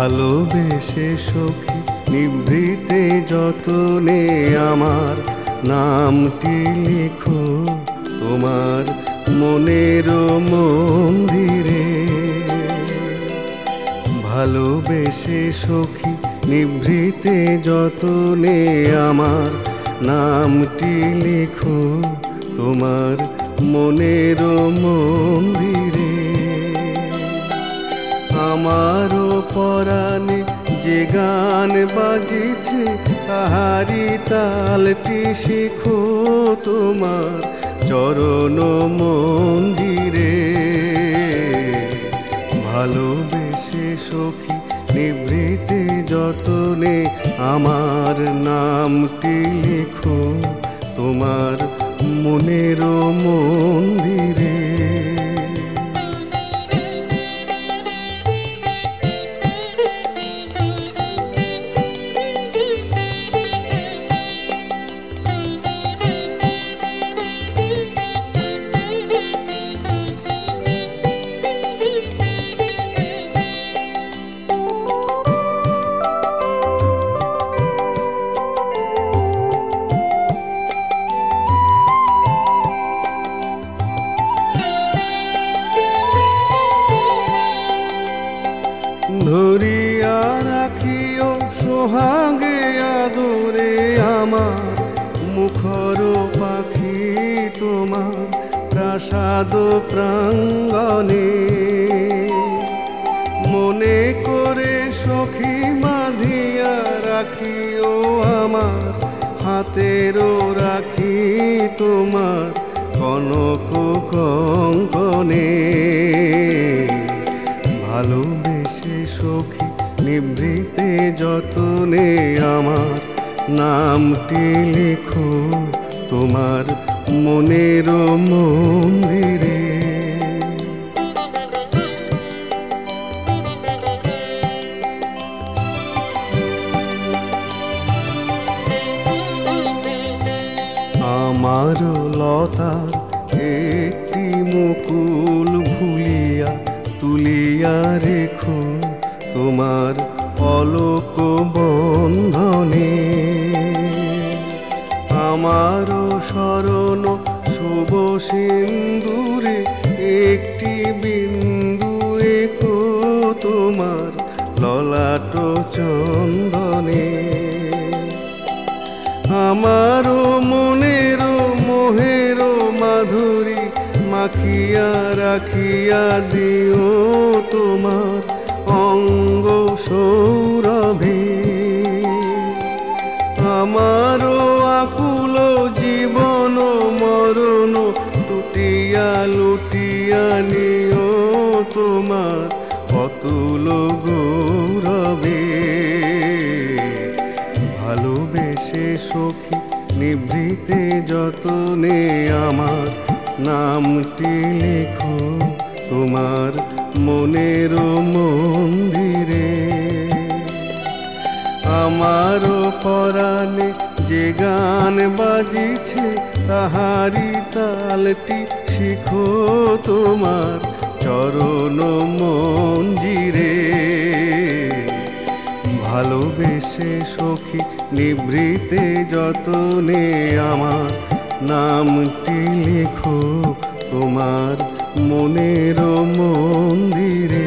ভালোবেসে সখী নিভৃতে যতনে আমার নামটি লিখো তোমার মনের মন্দিরে। ভালোবেসে সখী নিভৃতে যতনে আমার নামটি লিখো তোমার মনের মন্দিরে। আমারও পরাণে যে গান বাজিছে তাহারি তালটি শিখো তোমার চরণ মন্দিরে। ভালোবেসে সখী নিভৃতে যতনে আমার নামটি লিখো তোমার মনের মন্দিরে। ধরিয়া রাখিও সোহাগে আদরে আমার মুখর পাখি তোমার প্রাসাদ প্রাঙ্গণে। মনে করে সখী বাঁধিয়া রাখিও আমার হাতেরও রাখি তোমার কনক কঙ্কনে। ভালোবেসে সখী নিভৃতে যতনে আমার নামটি লিখো তোমার মনের মন্দিরে। আমার লতার একটি মুকুল ভুলিয়া তুলিয়া রেখো তোমার অলোক বন্ধনে। আমার শরণ শুভ সিন্দুরে একটি বিন্দু এঁকো তোমার ললাট চন্দনে। আমার মনের মোহের মাধুরী মাখিয়া রাখিয়া দিও তোমার অঙ্গ সৌরভে। আমার আকুল জীবন মরণ টুটিয়া লুটিয়া নিও তোমার অতুল গৌরবে। ভালোবেসে সখী নিভৃতে যতনে আমার নামটি লিখো তোমার মনের মন্দিরে। আমার পরাণে যে গান বাজিছে তাহারি তালটি শিখো তোমার চরণ মন্দিরে। ভালোবেসে সখী নিভৃতে যতনে আমার নামটি লিখো তোমার মনের মন্দিরে।